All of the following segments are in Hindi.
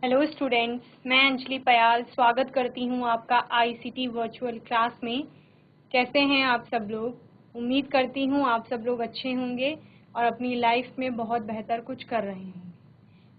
हेलो स्टूडेंट्स, मैं अंजलि पयाल स्वागत करती हूँ आपका आईसीटी वर्चुअल क्लास में। कैसे हैं आप सब लोग? उम्मीद करती हूँ आप सब लोग अच्छे होंगे और अपनी लाइफ में बहुत बेहतर कुछ कर रहे होंगे।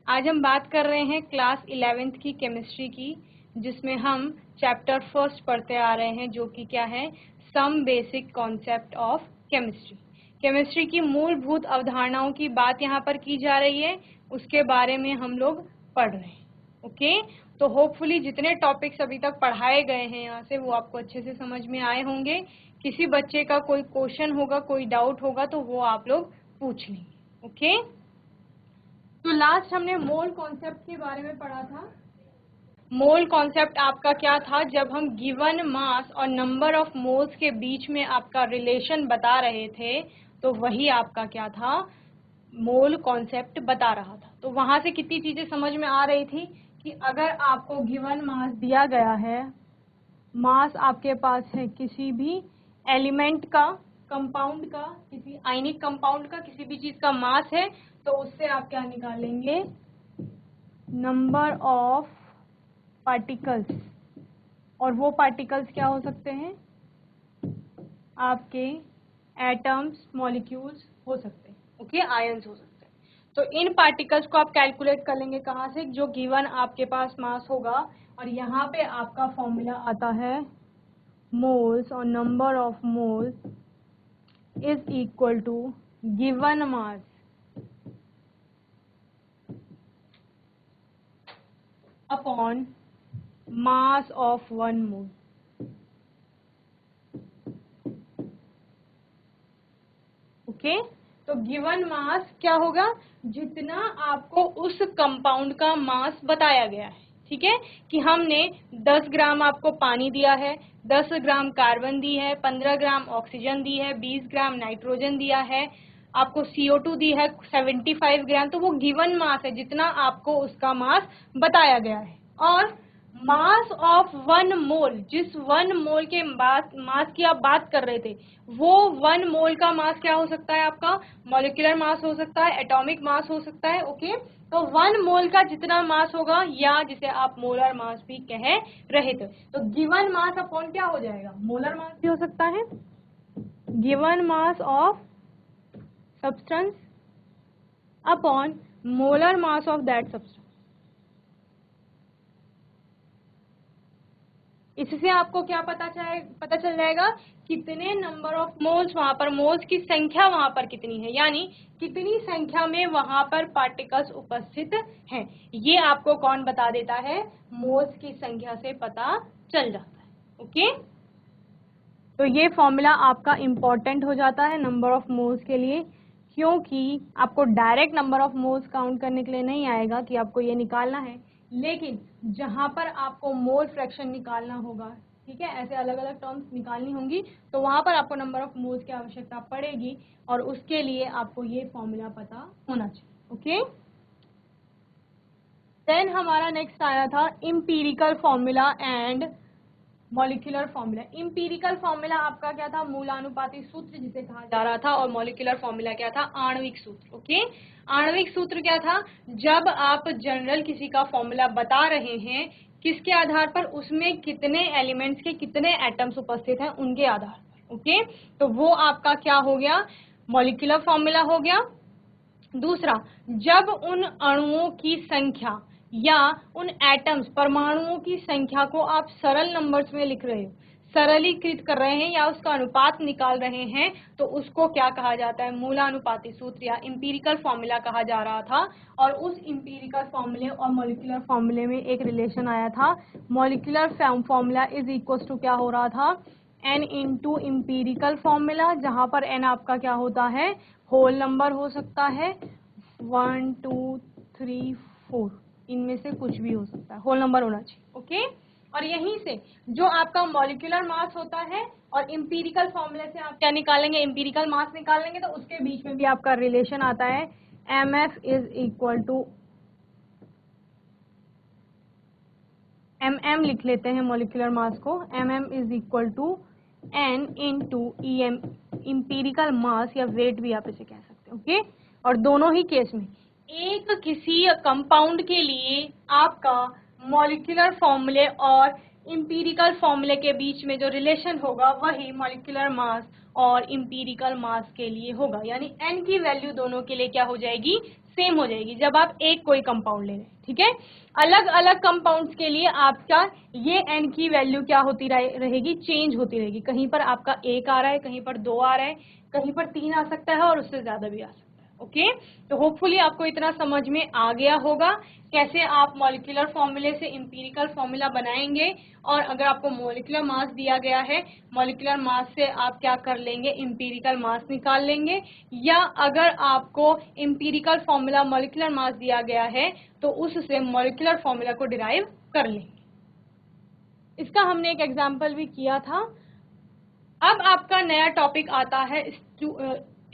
आज हम बात कर रहे हैं क्लास 11th की केमिस्ट्री की, जिसमें हम चैप्टर फर्स्ट पढ़ते आ रहे हैं, जो कि क्या है, some basic concept of chemistry. Chemistry की मूलभूत अवधारणाओं की बात यहाँ पर की जा रही है, उसके बारे में हम लोग पढ़ रहे हैं। ओके, तो होपफुली जितने टॉपिक्स अभी तक पढ़ाए गए हैं यहाँ से वो आपको अच्छे से समझ में आए होंगे। किसी बच्चे का कोई क्वेश्चन होगा, कोई डाउट होगा तो वो आप लोग पूछ लेंगे। ओके, तो लास्ट हमने मोल कॉन्सेप्ट के बारे में पढ़ा था। मोल कॉन्सेप्ट आपका क्या था? जब हम गिवन मास और नंबर ऑफ मोल्स के बीच में आपका रिलेशन बता रहे थे, तो वही आपका क्या था, मोल कॉन्सेप्ट बता रहा था। तो वहां से कितनी चीजें समझ में आ रही थी कि अगर आपको गिवन मास दिया गया है, मास आपके पास है किसी भी एलिमेंट का, कंपाउंड का, किसी आयनिक कंपाउंड का, किसी भी चीज का मास है, तो उससे आप क्या निकालेंगे, नंबर ऑफ पार्टिकल्स। और वो पार्टिकल्स क्या हो सकते हैं, आपके एटम्स, मॉलिक्यूल्स हो सकते हैं, ओके, आयंस हो सकते हैं। तो इन पार्टिकल्स को आप कैलकुलेट कर लेंगे कहाँ से, जो गिवन आपके पास मास होगा, और यहाँ पे आपका फॉर्मूला आता है मोल्स, और number of moles is equal to given mass upon mass of one mole. Okay, तो गिवन मास क्या होगा, जितना आपको उस कंपाउंड का मास बताया गया है। ठीक है, कि हमने 10 ग्राम आपको पानी दिया है, 10 ग्राम कार्बन दी है, 15 ग्राम ऑक्सीजन दी है, 20 ग्राम नाइट्रोजन दिया है, आपको CO2 दी है 75 ग्राम। तो वो गिवन मास है, जितना आपको उसका मास बताया गया है। और मास ऑफ वन मोल, जिस वन मोल के मास की आप बात कर रहे थे, वो वन मोल का मास क्या हो सकता है, आपका मॉलिक्यूलर मास हो सकता है, एटॉमिक मास हो सकता है। ओके, तो वन मोल का जितना मास होगा, या जिसे आप मोलर मास भी कह रहे थे, तो गिवन मास अपॉन क्या हो जाएगा, मोलर मास भी हो सकता है, given mass of substance upon molar mass of that substance. इससे आपको क्या पता चल जाएगा, कितने नंबर ऑफ मोल्स, वहां पर मोल्स की संख्या वहां पर कितनी है, यानी कितनी संख्या में वहां पर पार्टिकल्स उपस्थित हैं। ये आपको कौन बता देता है, मोल्स की संख्या से पता चल जाता है। ओके, तो ये फॉर्मूला आपका इंपॉर्टेंट हो जाता है नंबर ऑफ मोल्स के लिए, क्योंकि आपको direct number of moles count करने के लिए नहीं आएगा कि आपको ये निकालना है, लेकिन जहां पर आपको मोल फ्रैक्शन निकालना होगा, ठीक है, ऐसे अलग अलग टर्म्स निकालनी होंगी, तो वहां पर आपको नंबर ऑफ मोल्स की आवश्यकता पड़ेगी, और उसके लिए आपको ये फॉर्मूला पता होना चाहिए। ओके, देन हमारा नेक्स्ट आया था empirical formula and molecular formula. Empirical formula आपका क्या था, मूलानुपाती सूत्र जिसे कहा जा रहा था, और मॉलिक्यूलर फॉर्मूला क्या था, आणविक सूत्र। ओके, आणविक सूत्र क्या था, जब आप जनरल किसी का फॉर्मूला बता रहे हैं, किसके आधार पर, उसमें कितने एलिमेंट्स के कितने एटम्स उपस्थित हैं उनके आधार पर। ओके, तो वो आपका क्या हो गया, मॉलिक्यूलर फॉर्मूला हो गया। दूसरा, जब उन अणुओं की संख्या या उन एटम्स, परमाणुओं की संख्या को आप सरल नंबर्स में लिख रहे हो, सरलीकृत कर रहे हैं, या उसका अनुपात निकाल रहे हैं, तो उसको क्या कहा जाता है, मूलानुपाती सूत्र या इंपीरिकल फॉर्मूला कहा जा रहा था। और उस इंपीरिकल फॉर्मूले और मॉलिक्यूलर फॉर्मूले में एक रिलेशन आया था, molecular formula is equal to क्या हो रहा था, n इंटू इंपीरिकल फॉर्मूला, जहां पर n आपका क्या होता है, होल नंबर हो सकता है, 1 2 3 4, इनमें से कुछ भी हो सकता है, होल नंबर होना चाहिए। ओके, और यहीं से जो आपका मॉलिक्यूलर मास होता है, और इंपीरिकल फॉर्मूले से आप क्या निकालेंगे, इंपीरिकल मास निकालेंगे, तो उसके बीच में भी आपका रिलेशन आता है, mf is equal to mm लिख लेते हैं मॉलिक्यूलर मास को, mm is equal to n into em, empirical mass या वेट भी आप इसे कह सकते हैं। ओके, और दोनों ही केस में एक किसी कंपाउंड के लिए आपका मॉलिक्यूलर फॉर्मूले और इंपीरिकल फॉर्मूले के बीच में जो रिलेशन होगा वही मॉलिक्यूलर मास और इंपीरिकल मास के लिए होगा, यानी n की वैल्यू दोनों के लिए क्या हो जाएगी, सेम हो जाएगी जब आप एक कोई कंपाउंड ले रहे हैं, ठीक है। अलग अलग कंपाउंड्स के लिए आपका ये n की वैल्यू क्या होती रहेगी, चेंज होती रहेगी। कहीं पर आपका 1 आ रहा है, कहीं पर 2 आ रहा है, कहीं पर 3 आ सकता है और उससे ज्यादा भी आ सकता है। ओके, तो होपफुली आपको इतना समझ में आ गया होगा कैसे आप मॉलिक्यूलर फॉर्मूले से इंपीरिकल फॉर्मूला बनाएंगे, और अगर आपको मॉलिक्यूलर मास दिया गया है, मॉलिक्यूलर मास से आप क्या कर लेंगे, इंपीरिकल मास निकाल लेंगे, या अगर आपको इंपीरिकल फॉर्मूला मॉलिक्यूलर मास दिया गया है तो उससे मॉलिक्यूलर फॉर्मूला को डिराइव कर लेंगे। इसका हमने एक एग्जाम्पल भी किया था। अब आपका नया टॉपिक आता है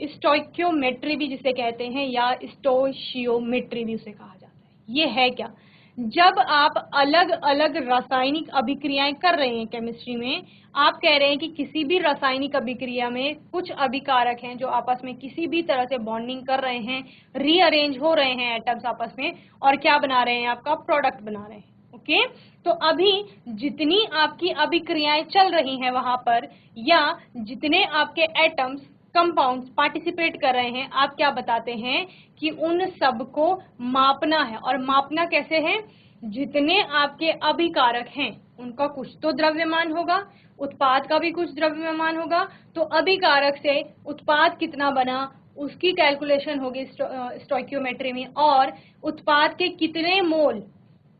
स्टोइकियोमेट्री भी जिसे कहते हैं, या स्टोइशियोमेट्री भी उसे कहा जाता है। ये है क्या, जब आप अलग अलग रासायनिक अभिक्रियाएं कर रहे हैं केमिस्ट्री में, आप कह रहे हैं कि किसी भी रासायनिक अभिक्रिया में कुछ अभिकारक हैं जो आपस में किसी भी तरह से बॉन्डिंग कर रहे हैं, रीअरेंज हो रहे हैं एटम्स आपस में, और क्या बना रहे हैं, आपका प्रोडक्ट बना रहे हैं। ओके, तो अभी जितनी आपकी अभिक्रियाएं चल रही हैं वहां पर, या जितने आपके एटम्स कंपाउंड्स पार्टिसिपेट कर रहे हैं, आप क्या बताते हैं कि उन सबको मापना है। और मापना कैसे है, जितने आपके अभिकारक हैं उनका कुछ तो द्रव्यमान होगा, उत्पाद का भी कुछ द्रव्यमान होगा, तो अभिकारक से उत्पाद कितना बना उसकी कैलकुलेशन होगी स्टोइकियोमेट्री में, और उत्पाद के कितने मोल,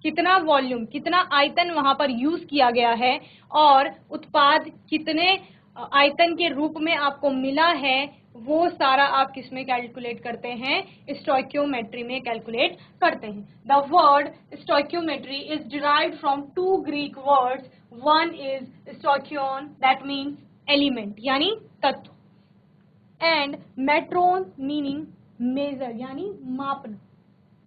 कितना वॉल्यूम, कितना आयतन वहां पर यूज किया गया है, और उत्पाद कितने आयतन के रूप में आपको मिला है, वो सारा आप किसमें कैलकुलेट करते हैं, स्टोइकियोमेट्री में कैलकुलेट करते हैं। The word stoichiometry is derived from 2 Greek words, one is stoicheion that means element यानी तत्व, एंड मेट्रोन मीनिंग मेजर यानी मापना।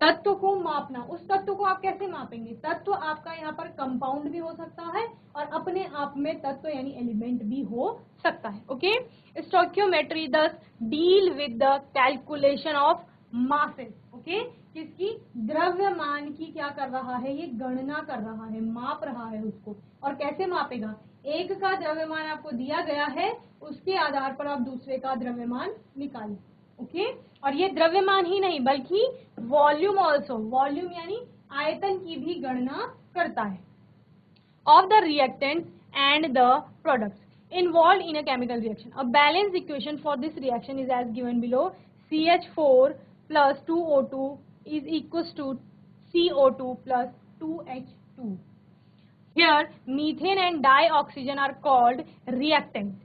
तत्व को मापना, उस तत्व को आप कैसे मापेंगे, तत्व आपका यहाँ पर कंपाउंड भी हो सकता है और अपने आप में तत्व यानी एलिमेंट भी हो सकता है। ओके, स्टोइकियोमेट्री दस deal with the calculation of masses. Okay, किसकी, द्रव्यमान की क्या कर रहा है, ये गणना कर रहा है, माप रहा है उसको। और कैसे मापेगा, एक का द्रव्यमान आपको दिया गया है, उसके आधार पर आप दूसरे का द्रव्यमान निकालें। ओके, और ये द्रव्यमान ही नहीं बल्कि वॉल्यूम ऑल्सो, वॉल्यूम यानी आयतन की भी गणना करता है, of the reactant and the products involve in a chemical reaction. A balance equation for this reaction is as given below, CH4 plus 2O2 is equals to CO2 plus 2H2. Here methane and dioxygen are called reactants.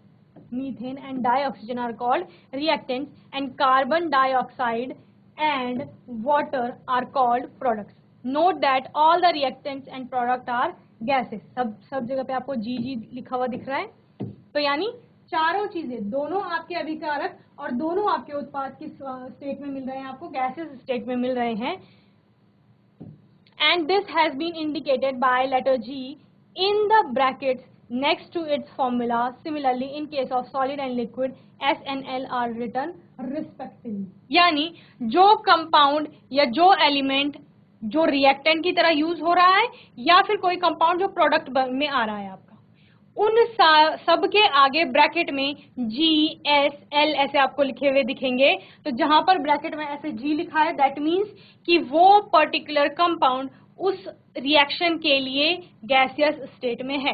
Methane and dioxygen are called reactants, and carbon dioxide and water are called products. Note that all the reactants and product are gases. सब जगह पे आपको जी लिखा हुआ दिख रहा है, तो यानी चारों चीजें, दोनों आपके अभिकारक और दोनों आपके उत्पाद किस स्टेट में मिल रहे हैं, आपको गैसेस स्टेट में मिल रहे हैं। And this has been indicated by letter G in the brackets next to its formula. Similarly, in case of solid and liquid, S and L are written respectively. यानी जो कंपाउंड या जो एलिमेंट जो रिएक्टेंट की तरह यूज हो रहा है, या फिर कोई कंपाउंड जो प्रोडक्ट में आ रहा है आपका, उन सब के आगे ब्रैकेट में G, S, L ऐसे आपको लिखे हुए दिखेंगे। तो जहां पर ब्रैकेट में ऐसे G लिखा है, दैट मीन्स कि वो पर्टिकुलर कंपाउंड उस रिएक्शन के लिए गैसियस स्टेट में है।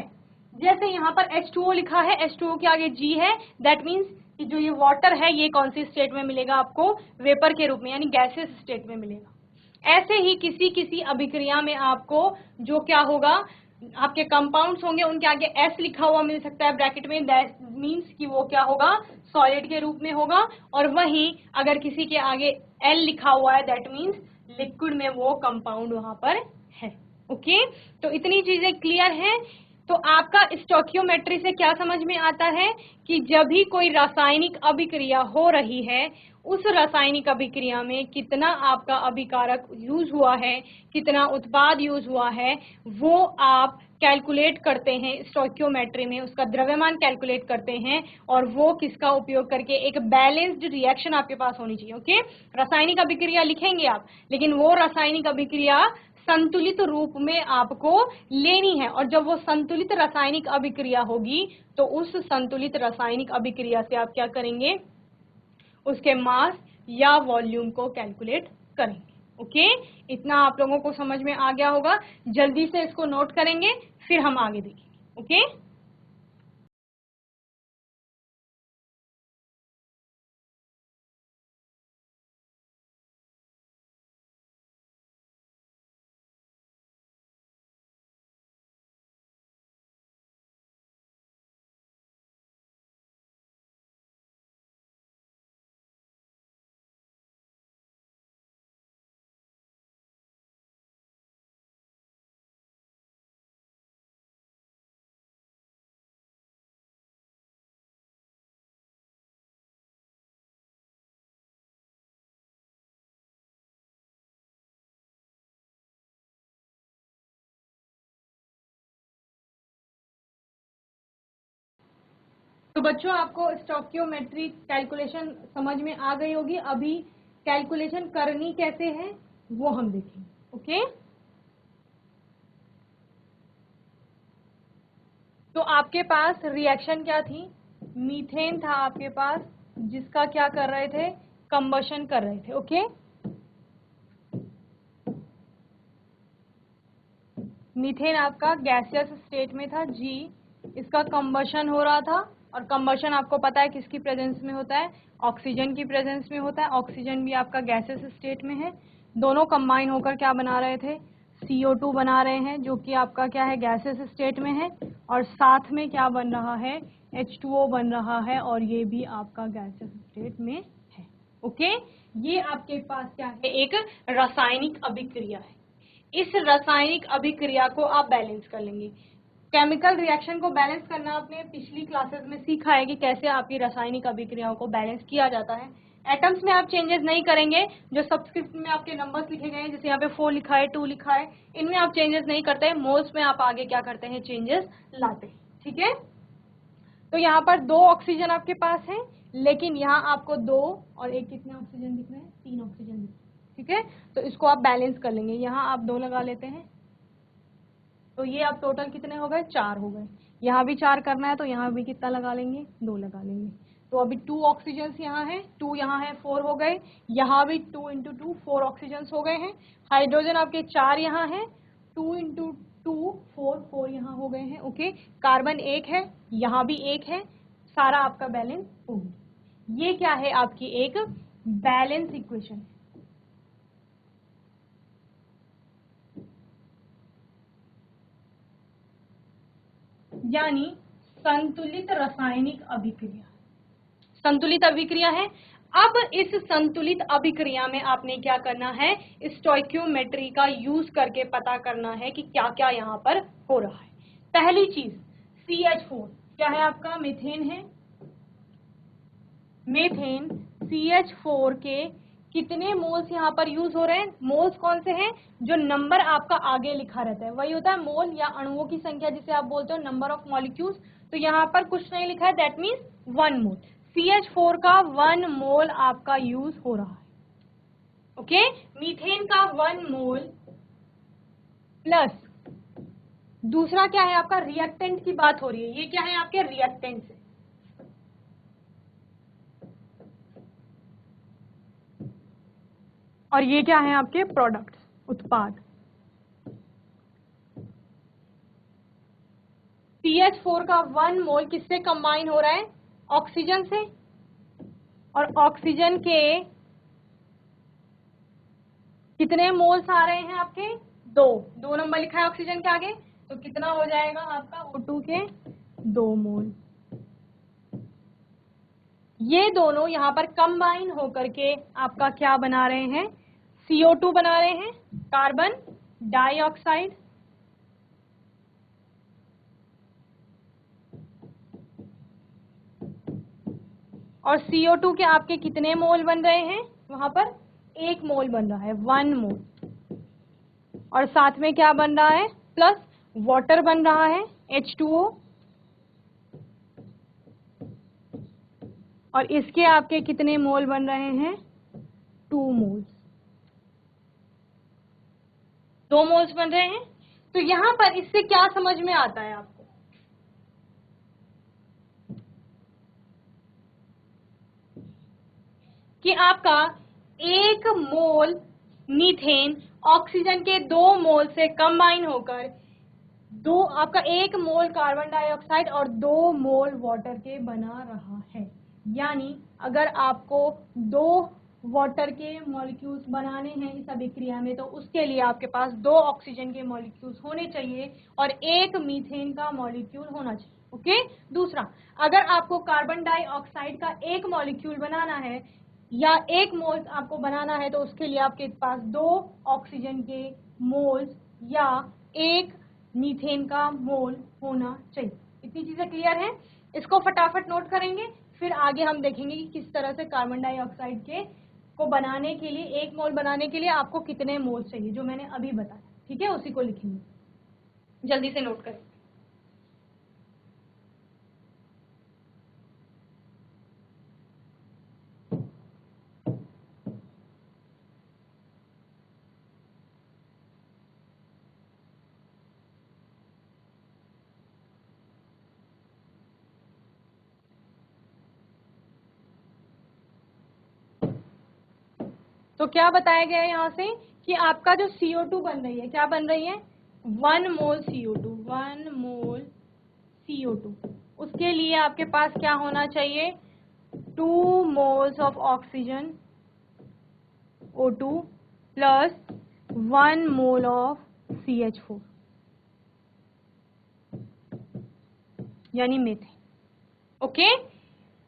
जैसे यहाँ पर H2O लिखा है, H2O के आगे G है, दैट मीन्स कि जो ये वाटर है ये कौन सी स्टेट में मिलेगा आपको, वेपर के रूप में यानी गैसियस स्टेट में मिलेगा। ऐसे ही किसी किसी अभिक्रिया में आपको जो क्या होगा, आपके कंपाउंड्स होंगे उनके आगे S लिखा हुआ मिल सकता है ब्रैकेट में, दैट मीन्स कि वो क्या होगा, सॉलिड के रूप में होगा। और वहीं अगर किसी के आगे L लिखा हुआ है, दैट मीन्स लिक्विड में वो कंपाउंड वहां पर है। ओके, तो इतनी चीजें क्लियर हैं। तो आपका स्टोइकियोमेट्री से क्या समझ में आता है कि जब भी कोई रासायनिक अभिक्रिया हो रही है, उस रासायनिक अभिक्रिया में कितना आपका अभिकारक यूज हुआ है, कितना उत्पाद यूज हुआ है, वो आप कैलकुलेट करते हैं स्टोइकियोमेट्री में, उसका द्रव्यमान कैलकुलेट करते हैं, और वो किसका उपयोग करके, एक बैलेंस्ड रिएक्शन आपके पास होनी चाहिए। ओके, रासायनिक अभिक्रिया लिखेंगे आप, लेकिन वो रासायनिक अभिक्रिया संतुलित रूप में आपको लेनी है, और जब वो संतुलित रासायनिक अभिक्रिया होगी तो उस संतुलित रासायनिक अभिक्रिया से आप क्या करेंगे, उसके मास या वॉल्यूम को कैलकुलेट करेंगे। ओके, इतना आप लोगों को समझ में आ गया होगा। जल्दी से इसको नोट करेंगे, फिर हम आगे देखेंगे। ओके, तो बच्चों आपको स्टोइकियोमेट्री कैलकुलेशन समझ में आ गई होगी। अभी कैलकुलेशन करनी कैसे है वो हम देखेंगे। ओके, तो आपके पास रिएक्शन क्या थी, मीथेन था आपके पास, जिसका क्या कर रहे थे, कंबशन कर रहे थे। ओके, मीथेन आपका गैसियस स्टेट में था जी, इसका कंबशन हो रहा था, और कंबशन आपको पता है किसकी प्रेजेंस में होता है, ऑक्सीजन की प्रेजेंस में होता है। ऑक्सीजन भी आपका गैसियस स्टेट में है, दोनों कंबाइन होकर क्या बना रहे थे, CO2 बना रहे हैं, जो कि आपका क्या है, गैसियस स्टेट में है, और साथ में क्या बन रहा है, H2O बन रहा है, और ये भी आपका गैसियस स्टेट में है। ओके, ये आपके पास क्या है, एक रासायनिक अभिक्रिया है। इस रासायनिक अभिक्रिया को आप बैलेंस कर लेंगे। केमिकल रिएक्शन को बैलेंस करना आपने पिछली क्लासेस में सीखा है कि कैसे आपकी रासायनिक अभिक्रियाओं को बैलेंस किया जाता है। एटम्स में आप चेंजेस नहीं करेंगे, जो सबस्क्रिप्ट में आपके नंबर्स लिखे गए हैं, जैसे यहाँ पे 4 लिखा है, 2 लिखा है, इनमें आप चेंजेस नहीं करते हैं। मोल्स में आप आगे क्या करते हैं, चेंजेस लाते हैं। ठीक है, तो यहाँ पर 2 ऑक्सीजन आपके पास है, लेकिन यहाँ आपको 2 और एक कितने ऑक्सीजन दिख रहे हैं, 3 ऑक्सीजन दिख रहे हैं। ठीक है, तो इसको आप बैलेंस कर लेंगे। यहाँ आप 2 लगा लेते हैं, तो ये अब टोटल कितने हो गए, 4 हो गए। यहाँ भी 4 करना है, तो यहाँ भी कितना लगा लेंगे, 2 लगा लेंगे। तो अभी 2 ऑक्सीजन यहाँ है, 2 यहाँ है, 4 हो गए। यहाँ भी 2 इंटू 2 4 ऑक्सीजन हो गए हैं। हाइड्रोजन आपके 4 यहाँ है, 2 इंटू 2 4 4 यहाँ हो गए हैं। ओके, कार्बन 1 है, यहाँ भी 1 है, सारा आपका बैलेंस हो गया। ये क्या है, आपकी एक बैलेंस इक्वेशन। यानी संतुलित रासायनिक अभिक्रिया, संतुलित अभिक्रिया है। अब इस संतुलित अभिक्रिया में आपने क्या करना है, स्टोइकियोमेट्री का यूज करके पता करना है कि क्या क्या यहाँ पर हो रहा है। पहली चीज CH4 क्या है, आपका मीथेन है। मीथेन CH4 के कितने मोल्स यहाँ पर यूज हो रहे हैं, मोल्स कौन से हैं, जो नंबर आपका आगे लिखा रहता है वही होता है मोल, या अणुओं की संख्या जिसे आप बोलते हो नंबर ऑफ मॉलिक्यूल्स। तो यहाँ पर कुछ नहीं लिखा है, दैट मीन्स 1 मोल। CH4 का 1 मोल आपका यूज हो रहा है। ओके, मीथेन का 1 मोल प्लस दूसरा क्या है आपका, रिएक्टेंट की बात हो रही है। ये क्या है, आपके रिएक्टेंट है, और ये क्या है, आपके प्रोडक्ट्स, उत्पाद। CH4 का 1 मोल किससे कंबाइन हो रहा है, ऑक्सीजन से, और ऑक्सीजन के कितने मोल्स आ रहे हैं आपके, 2 नंबर लिखा है ऑक्सीजन के आगे, तो कितना हो जाएगा आपका O2 के 2 मोल। ये दोनों यहाँ पर कंबाइन होकर के आपका क्या बना रहे हैं, CO2 बना रहे हैं, कार्बन डाइऑक्साइड। और CO2 के आपके कितने मोल बन रहे हैं वहां पर? 1 मोल बन रहा है, 1 मोल। और साथ में क्या बन रहा है? प्लस वाटर बन रहा है H2O, और इसके आपके कितने मोल बन रहे हैं? 2 मोल्स, 2 मोल्स बन रहे हैं। तो यहां पर इससे क्या समझ में आता है आपको? कि आपका 1 मोल मीथेन ऑक्सीजन के 2 मोल से कंबाइन होकर आपका 1 मोल कार्बन डाइऑक्साइड और 2 मोल वाटर के बना रहा है। यानी अगर आपको 2 वाटर के मॉलिक्यूल्स बनाने हैं इस अभिक्रिया में, तो उसके लिए आपके पास 2 ऑक्सीजन के मॉलिक्यूल्स होने चाहिए और 1 मीथेन का मॉलिक्यूल होना चाहिए। ओके। दूसरा, अगर आपको कार्बन डाइऑक्साइड का 1 मॉलिक्यूल बनाना है या 1 मोल्स आपको बनाना है, तो उसके लिए आपके पास 2 ऑक्सीजन के मोल्स या 1 मीथेन का मोल होना चाहिए। इतनी चीजें क्लियर हैं? इसको फटाफट नोट करेंगे, फिर आगे हम देखेंगे कि किस तरह से कार्बन डाइऑक्साइड के को बनाने के लिए 1 मोल बनाने के लिए आपको कितने मोल चाहिए, जो मैंने अभी बताया। ठीक है, उसी को लिखेंगे, जल्दी से नोट करें। तो क्या बताया गया है यहाँ से कि आपका जो CO2 बन रही है, क्या बन रही है? 1 मोल CO2, 1 मोल CO2। उसके लिए आपके पास क्या होना चाहिए? 2 moles of oxygen O2 plus 1 mole of CH4 यानी methane. Okay.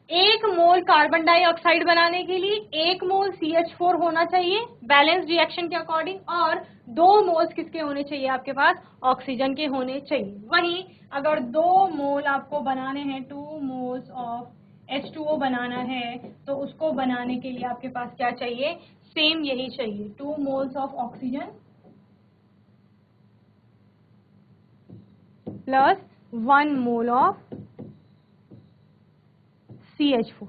1 mole carbon dioxide बनाने के लिए 1 मोल CH4 होना चाहिए बैलेंस रिएक्शन के अकॉर्डिंग, और 2 मोल्स किसके होने चाहिए आपके पास? ऑक्सीजन के होने चाहिए। वहीं अगर 2 मोल आपको बनाने हैं, 2 मोल्स ऑफ H2O बनाना है, तो उसको बनाने के लिए आपके पास क्या चाहिए? सेम यही चाहिए, 2 moles of oxygen plus 1 mole of CH4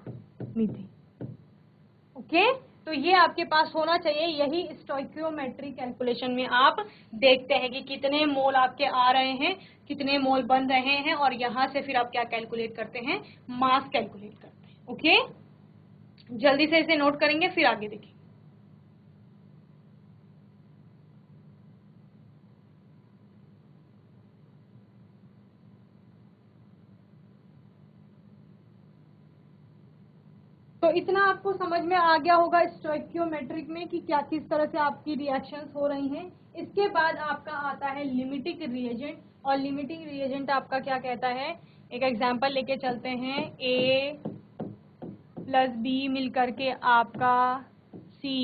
methane. Okay. तो ये आपके पास होना चाहिए। यही स्टोइकियोमेट्री कैलकुलेशन में आप देखते हैं कि कितने मोल आपके आ रहे हैं, कितने मोल बन रहे हैं, और यहां से फिर आप क्या कैलकुलेट करते हैं? मास कैलकुलेट करते हैं। ओके, जल्दी से इसे नोट करेंगे, फिर आगे देखेंगे। तो इतना आपको समझ में आ गया होगा स्टोइकियोमेट्रिक में कि क्या किस तरह से आपकी रिएक्शंस हो रही हैं। इसके बाद आपका आता है लिमिटिंग रिएजेंट, और लिमिटिंग रिएजेंट आपका क्या कहता है? एक एग्जांपल लेके चलते हैं। A प्लस B मिलकर के आपका C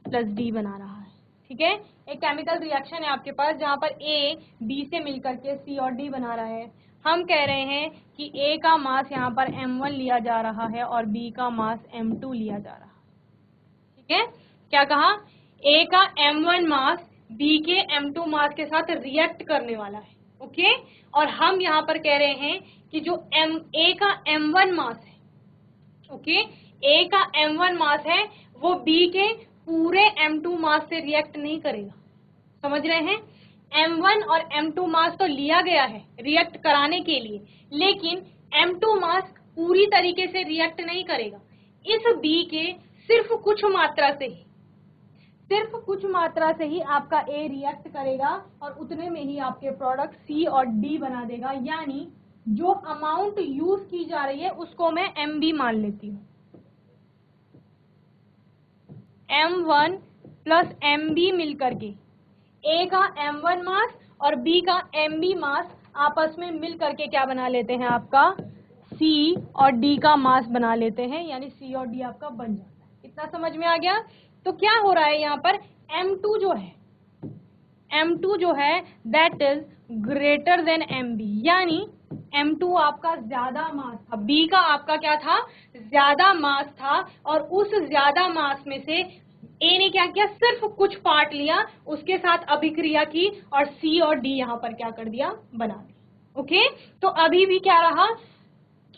प्लस D बना रहा है। ठीक है, एक केमिकल रिएक्शन है आपके पास जहां पर A B से मिलकर के C और D बना रहा है। हम कह रहे हैं कि A का मास यहाँ पर M1 लिया जा रहा है और B का मास M2 लिया जा रहा है। ठीक है, क्या कहा? A का M1 मास B के M2 मास के साथ रिएक्ट करने वाला है। ओके, और हम यहाँ पर कह रहे हैं कि जो A का M1 मास है, ओके, A का M1 मास है, वो B के पूरे M2 मास से रिएक्ट नहीं करेगा। समझ रहे हैं? M1 और M2 मास तो लिया गया है रिएक्ट कराने के लिए, लेकिन M2 मास पूरी तरीके से रिएक्ट नहीं करेगा। इस B के सिर्फ कुछ मात्रा से ही आपका A रिएक्ट करेगा और उतने में ही आपके प्रोडक्ट C और D बना देगा। यानी जो अमाउंट यूज की जा रही है उसको मैं MB मान लेती हूँ। M1 प्लस MB मिलकर के A का M1 मास और B का MB मास आपस में मिल करके क्या बना लेते हैं? आपका C और D का मास बना लेते हैं, यानी C और D आपका बन जाता है। इतना समझ में आ गया? तो क्या हो रहा है यहाँ पर? M2 जो है that is greater than MB, यानी M2 आपका ज्यादा मास था, B का आपका क्या था, ज्यादा मास था, और उस ज्यादा मास में से A ने क्या किया, सिर्फ कुछ पार्ट लिया, उसके साथ अभिक्रिया की, और C और D यहाँ पर क्या कर दिया, बना दिया। ओके, तो अभी भी क्या रहा,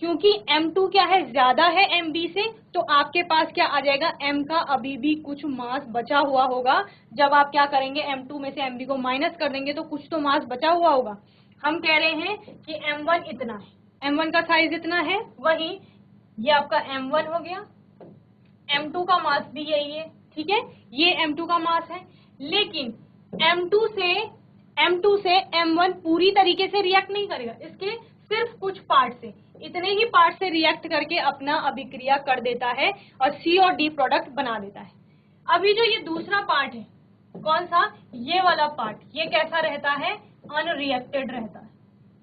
क्योंकि M2 क्या है, ज्यादा है MB से, तो आपके पास क्या आ जाएगा, M का अभी भी कुछ मास बचा हुआ होगा। जब आप क्या करेंगे, M2 में से MB को माइनस कर देंगे तो कुछ तो मास बचा हुआ होगा। हम कह रहे हैं कि M1 इतना है, M1 का साइज इतना है, वही ये आपका M1 हो गया, M2 का मास भी यही है, ठीक है, ये M2 का मास है। लेकिन M2 से M1 पूरी तरीके से रिएक्ट नहीं करेगा, इसके सिर्फ कुछ पार्ट से, इतने ही पार्ट से रिएक्ट करके अपना अभिक्रिया कर देता है और C और D प्रोडक्ट बना देता है। अभी जो ये दूसरा पार्ट है, कौन सा, ये वाला पार्ट, ये कैसा रहता है, अनरिएक्टेड रहता है,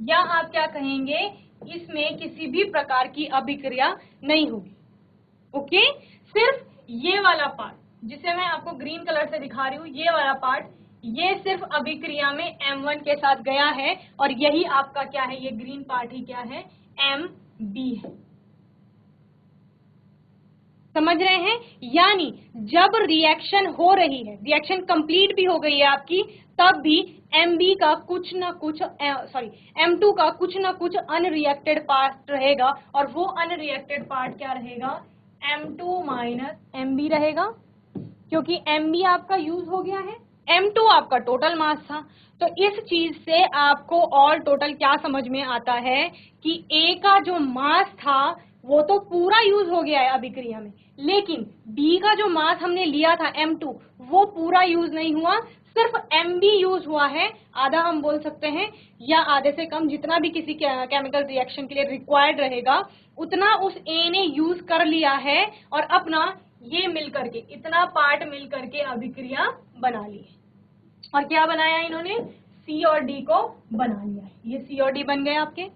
या आप क्या कहेंगे, इसमें किसी भी प्रकार की अभिक्रिया नहीं होगी। ओके, सिर्फ ये वाला पार्ट जिसे मैं आपको ग्रीन कलर से दिखा रही हूँ, ये वाला पार्ट, ये सिर्फ अभिक्रिया में M1 के साथ गया है, और यही आपका क्या है, ये ग्रीन पार्ट ही क्या है, MB है। समझ रहे हैं, यानी जब रिएक्शन हो रही है, रिएक्शन कंप्लीट भी हो गई है आपकी, तब भी MB का कुछ ना कुछ M2 का कुछ ना कुछ अनरिएक्टेड पार्ट रहेगा, और वो अनरिएक्टेड पार्ट क्या रहेगा, M2 माइनस MB रहेगा, क्योंकि MB आपका यूज हो गया है, M2 आपका टोटल मास था। तो इस चीज से आपको और टोटल क्या समझ में आता है कि A का जो मास था वो तो पूरा यूज हो गया है अभिक्रिया में, लेकिन B का जो मास हमने लिया था M2, वो पूरा यूज नहीं हुआ, सिर्फ MB यूज हुआ है, आधा हम बोल सकते हैं, या आधे से कम, जितना भी किसी केमिकल रिएक्शन के लिए रिक्वायर्ड रहेगा उतना उस A ने यूज कर लिया है, और अपना ये मिल करके, इतना पार्ट मिल करके अभिक्रिया बना ली है। और क्या बनाया इन्होंने, C और D को बना लिया है, ये C और D बन गए आपके,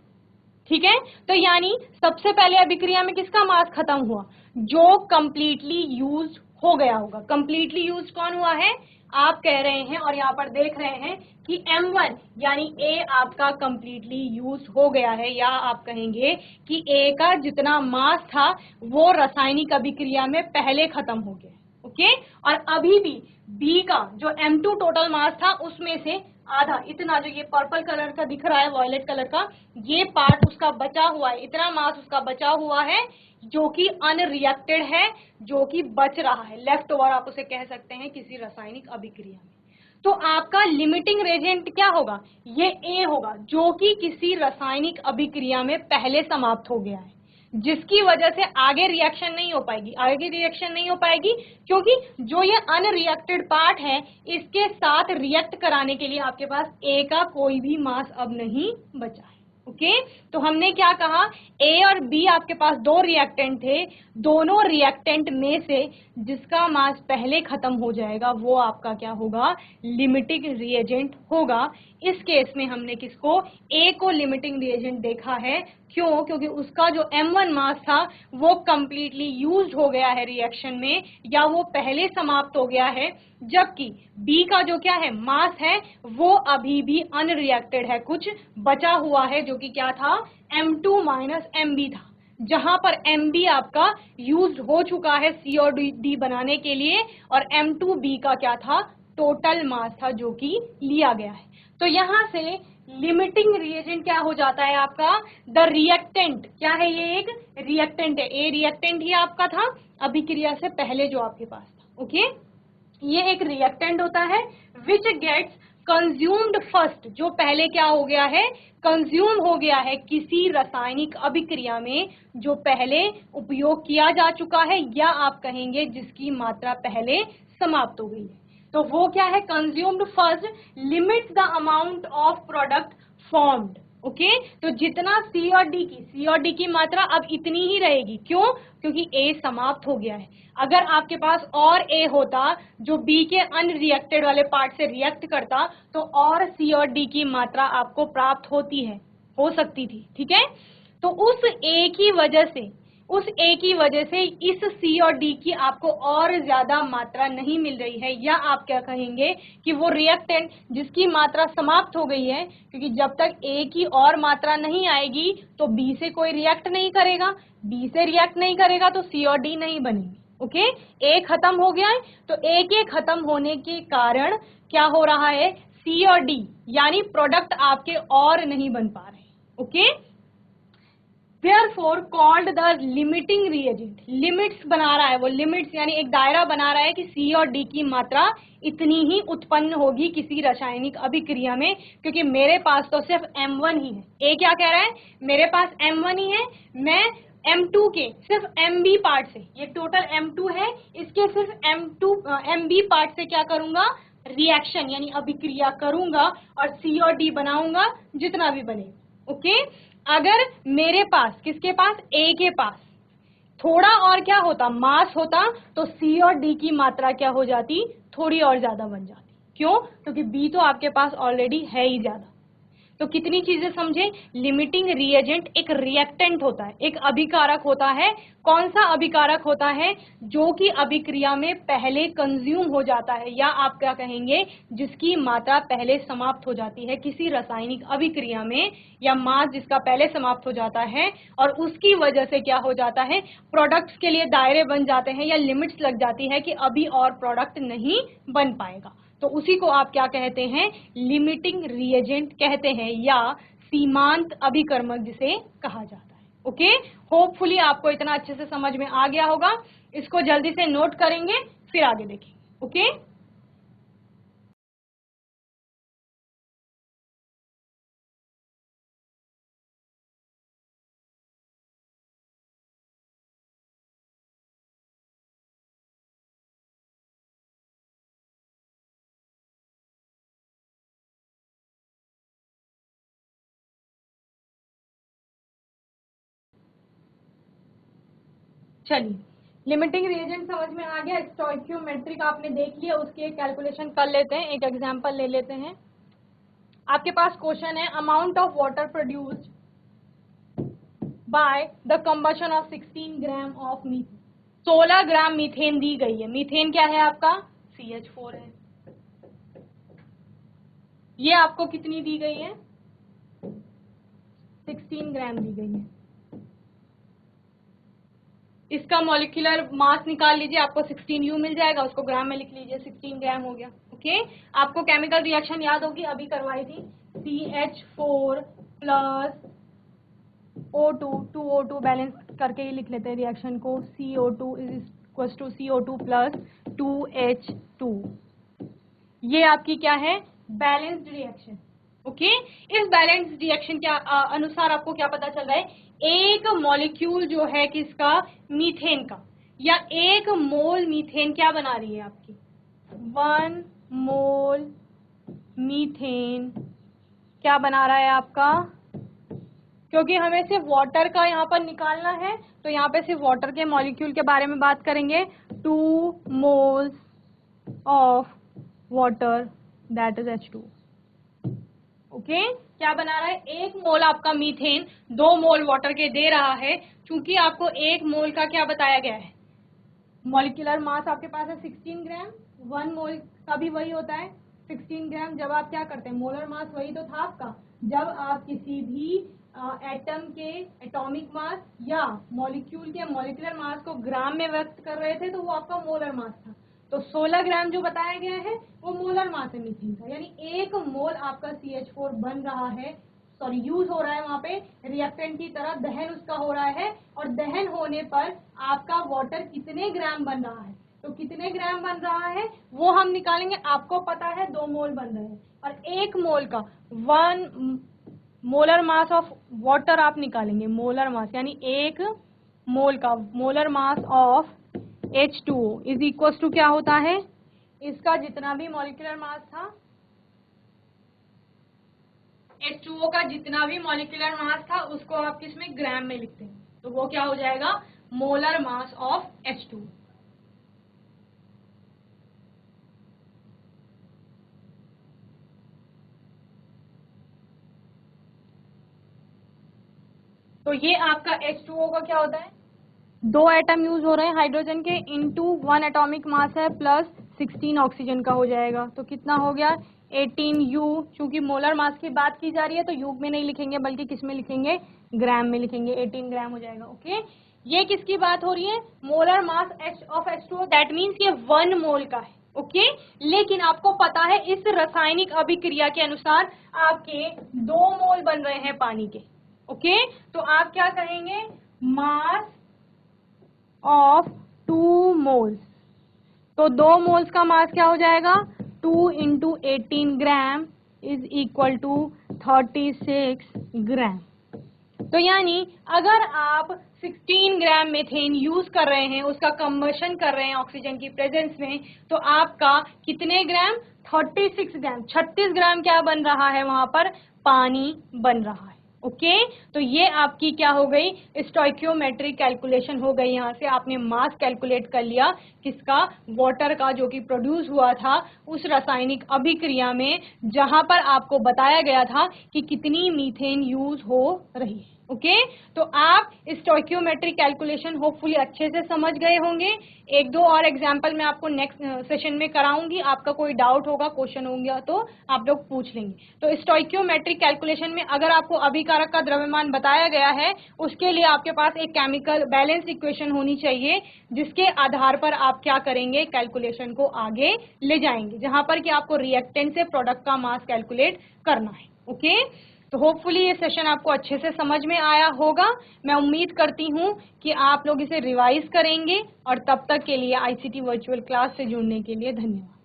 ठीक है। तो यानी सबसे पहले अभिक्रिया में किसका मास खत्म हुआ, जो कंप्लीटली यूज हो गया होगा। कंप्लीटली यूज कौन हुआ है, आप कह रहे हैं और यहाँ पर देख रहे हैं कि M1 यानी A आपका कंप्लीटली यूज हो गया है, या आप कहेंगे कि A का जितना मास था वो रासायनिक अभिक्रिया में पहले खत्म हो गया, ओके। और अभी भी B का जो M2 टोटल मास था उसमें से आधा, इतना जो ये पर्पल कलर का दिख रहा है, वॉयलेट कलर का, ये पार्ट उसका बचा हुआ है, इतना मास उसका बचा हुआ है जो कि अनरिएक्टेड है, जो कि बच रहा है, लेफ्ट ओवर आप उसे कह सकते हैं किसी रासायनिक अभिक्रिया में। तो आपका लिमिटिंग रेजेंट क्या होगा, ये A होगा, जो कि किसी रासायनिक अभिक्रिया में पहले समाप्त हो गया है, जिसकी वजह से आगे रिएक्शन नहीं हो पाएगी, आगे रिएक्शन नहीं हो पाएगी, क्योंकि जो ये अनरिएक्टेड पार्ट है इसके साथ रिएक्ट कराने के लिए आपके पास A का कोई भी मास अब नहीं बचा है, ओके। तो हमने क्या कहा, A और B आपके पास दो रिएक्टेंट थे, दोनों रिएक्टेंट में से जिसका मास पहले खत्म हो जाएगा वो आपका क्या होगा, लिमिटिंग रिएजेंट होगा। इस केस में हमने किसको, A को लिमिटिंग रिएजेंट देखा है, क्यों, क्योंकि उसका जो M1 मास था वो कंप्लीटली यूज्ड हो गया है रिएक्शन में, या वो पहले समाप्त हो गया है, जबकि B का जो क्या है मास है वो अभी भी अनरिएक्टेड है, कुछ बचा हुआ है, जो कि क्या था, M2 माइनस MB था, जहां पर MB आपका यूज्ड हो चुका है C और D बनाने के लिए, और M2B का क्या था, टोटल मास था जो कि लिया गया है। तो यहां से लिमिटिंग रिएजेंट क्या हो जाता है आपका, द रिएक्टेंट, क्या है, ये एक रिएक्टेंट है, ए रिएक्टेंट ही आपका था अभिक्रिया से पहले जो आपके पास था, ओके। ये एक रिएक्टेंट होता है विच गेट्स कंज्यूम्ड फर्स्ट, जो पहले क्या हो गया है, कंज्यूम हो गया है किसी रासायनिक अभिक्रिया में जो पहले उपयोग किया जा चुका है, या आप कहेंगे जिसकी मात्रा पहले समाप्त हो गई है। तो वो क्या है, consumed first limits the amount of product formed, okay. तो जितना C और D की मात्रा अब इतनी ही रहेगी, क्यों, क्योंकि A समाप्त हो गया है। अगर आपके पास और A होता जो B के अनरिएक्टेड वाले पार्ट से रिएक्ट करता, तो और C और D की मात्रा आपको प्राप्त हो सकती थी, ठीक है। तो उस A की वजह से उस A की वजह से इस C और D की आपको और ज्यादा मात्रा नहीं मिल रही है, या आप क्या कहेंगे कि वो रिएक्टेंट जिसकी मात्रा समाप्त हो गई है, क्योंकि जब तक A की और मात्रा नहीं आएगी तो B से कोई रिएक्ट नहीं करेगा, B से रिएक्ट नहीं करेगा तो C और D नहीं बनेगी। ओके, A खत्म हो गया है, तो A के खत्म होने के कारण क्या हो रहा है, C और D यानी प्रोडक्ट आपके और नहीं बन पा रहे। Okay, Therefore called the limiting reagent, limits बना रहा है वो, लिमिट्स यानी एक दायरा बना रहा है कि C और D की मात्रा इतनी ही उत्पन्न होगी किसी रासायनिक अभिक्रिया में, क्योंकि मेरे पास तो सिर्फ M1 ही है। A क्या कह रहा है, मेरे पास M1 ही है, मैं M2 के सिर्फ MB पार्ट से, ये टोटल M2 है, इसके सिर्फ MB पार्ट से क्या करूंगा, रिएक्शन यानी अभिक्रिया करूंगा और C और D बनाऊंगा जितना भी बने। ओके, अगर मेरे पास, किसके पास, A के पास थोड़ा और क्या होता, मास होता, तो C और D की मात्रा क्या हो जाती, थोड़ी और ज्यादा बन जाती। क्यों, क्योंकि B तो आपके पास ऑलरेडी है ही ज्यादा। तो कितनी चीजें समझे, लिमिटिंग रिएजेंट एक रिएक्टेंट होता है, एक अभिकारक होता है। कौन सा अभिकारक होता है, जो कि अभिक्रिया में पहले कंज्यूम हो जाता है, या आप क्या कहेंगे, जिसकी मात्रा पहले समाप्त हो जाती है किसी रासायनिक अभिक्रिया में, या मास जिसका पहले समाप्त हो जाता है, और उसकी वजह से क्या हो जाता है, प्रोडक्ट्स के लिए दायरे बन जाते हैं या लिमिट्स लग जाती है कि अभी और प्रोडक्ट नहीं बन पाएगा। तो उसी को आप क्या कहते हैं, लिमिटिंग रिएजेंट कहते हैं, या सीमांत अभिकर्मक जिसे कहा जाता है। ओके, होपफुली आपको इतना अच्छे से समझ में आ गया होगा। इसको जल्दी से नोट करेंगे, फिर आगे देखेंगे। ओके, चलिए, लिमिटिंग रिएजेंट समझ में आ गया, स्टोइकियोमेट्रिक आपने देख लिया, उसकी एक कैलकुलेशन कर लेते हैं, एक एग्जांपल ले लेते हैं। आपके पास क्वेश्चन है, amount of water produced by the combustion of 16 gram of methane. 16 gram methane दी गई है। मीथेन क्या है आपका, CH4 है। ये आपको कितनी दी गई है, 16 ग्राम दी गई है। इसका मॉलिक्यूलर मास निकाल लीजिए, आपको 16U मिल जाएगा, उसको ग्राम में लिख लीजिए, 16 ग्राम हो गया। ओके, आपको केमिकल रिएक्शन याद होगी, अभी करवाई थी, CH4 plus O2, 2O2 balance करके ही लिख लेते हैं रिएक्शन को, CO2 is equal to CO2 plus 2H2। ये आपकी क्या है, बैलेंस्ड रिएक्शन। ओके, इस बैलेंस्ड रिएक्शन के अनुसार आपको क्या पता चल रहा है, एक मॉलिक्यूल जो है किसका, मीथेन का, या एक मोल मीथेन क्या बना रही है आपकी, 1 मोल मीथेन क्या बना रहा है आपका, क्योंकि हमें सिर्फ वाटर का यहाँ पर निकालना है, तो यहाँ पे सिर्फ वाटर के मॉलिक्यूल के बारे में बात करेंगे। 2 moles of water that is H2। Okay, क्या बना रहा है, 1 मोल आपका मीथेन 2 मोल वाटर के दे रहा है। चूंकि आपको 1 मोल का क्या बताया गया है, मॉलिक्यूलर मास आपके पास है 16 ग्राम, 1 मोल का भी वही होता है 16 ग्राम। जब आप क्या करते हैं, मोलर मास वही तो था आपका, जब आप किसी भी एटम के एटॉमिक मास या मॉलिक्यूल के मॉलिक्यूलर मास को ग्राम में व्यक्त कर रहे थे, तो वो आपका मोलर मास था। तो 16 ग्राम जो बताया गया है वो मोलर मास है मीथेन का, यानी 1 मोल आपका CH4 बन रहा है, सॉरी यूज हो रहा है, वहां पे रिएक्टेंट की तरह दहन उसका हो रहा है, और दहन होने पर आपका वाटर कितने ग्राम बन रहा है, तो कितने ग्राम बन रहा है वो हम निकालेंगे। आपको पता है 2 मोल बन रहे हैं, और 1 मोल का 1 मोलर मास ऑफ वाटर आप निकालेंगे, मोलर मास यानी 1 मोल का molar mass of H2O is equal to क्या होता है, इसका जितना भी मॉलिक्यूलर मास था, H2O का जितना भी मॉलिक्यूलर मास था उसको आप किसमें, ग्राम में लिखते हैं, तो वो क्या हो जाएगा, मोलर मास ऑफ H2। तो ये आपका H2O का क्या होता है, 2 एटम यूज हो रहे हैं हाइड्रोजन के, इनटू 1 एटॉमिक मास है प्लस 16 ऑक्सीजन का हो जाएगा, तो कितना हो गया 18 यू। चूंकि मोलर मास की बात की जा रही है तो यू में नहीं लिखेंगे बल्कि किस में लिखेंगे, ग्राम में लिखेंगे, 18 ग्राम हो जाएगा। ओके, ये किसकी बात हो रही है, molar mass of H2O, that means ये 1 मोल का है। ओके, लेकिन आपको पता है इस रासायनिक अभिक्रिया के अनुसार आपके 2 मोल बन रहे हैं पानी के। ओके, तो आप क्या कहेंगे, मास ऑफ 2 मोल्स, तो 2 मोल्स का मास क्या हो जाएगा, 2 into 18 gram is equal to 36 gram. तो यानी अगर आप 16 ग्राम मीथेन यूज कर रहे हैं, उसका कंबशन कर रहे हैं ऑक्सीजन की प्रेजेंस में, तो आपका कितने ग्राम, 36 ग्राम, 36 ग्राम क्या बन रहा है वहां पर, पानी बन रहा है। ओके, तो ये आपकी क्या हो गई, स्टोइकियोमेट्रिक कैलकुलेशन हो गई। यहाँ से आपने मास कैलकुलेट कर लिया किसका, वाटर का, जो कि प्रोड्यूस हुआ था उस रासायनिक अभिक्रिया में जहां पर आपको बताया गया था कि कितनी मीथेन यूज हो रही है। ओके, तो आप स्टोइकियोमेट्रिक कैलकुलेशन होपफुली अच्छे से समझ गए होंगे। 1-2 और एग्जाम्पल मैं आपको नेक्स्ट सेशन में कराऊंगी, आपका कोई डाउट होगा, क्वेश्चन होंगे तो आप लोग पूछ लेंगे। तो स्टोइकियोमेट्रिक कैलकुलेशन में अगर आपको अभिकारक का द्रव्यमान बताया गया है, उसके लिए आपके पास एक केमिकल बैलेंस इक्वेशन होनी चाहिए, जिसके आधार पर आप क्या करेंगे, कैलकुलेशन को आगे ले जाएंगे, जहां पर कि आपको रिएक्टेंट से प्रोडक्ट का मास कैलकुलेट करना है। ओके, तो होपफुली ये सेशन आपको अच्छे से समझ में आया होगा। मैं उम्मीद करती हूँ कि आप लोग इसे रिवाइज करेंगे, और तब तक के लिए आईसीटी वर्चुअल क्लास से जुड़ने के लिए धन्यवाद।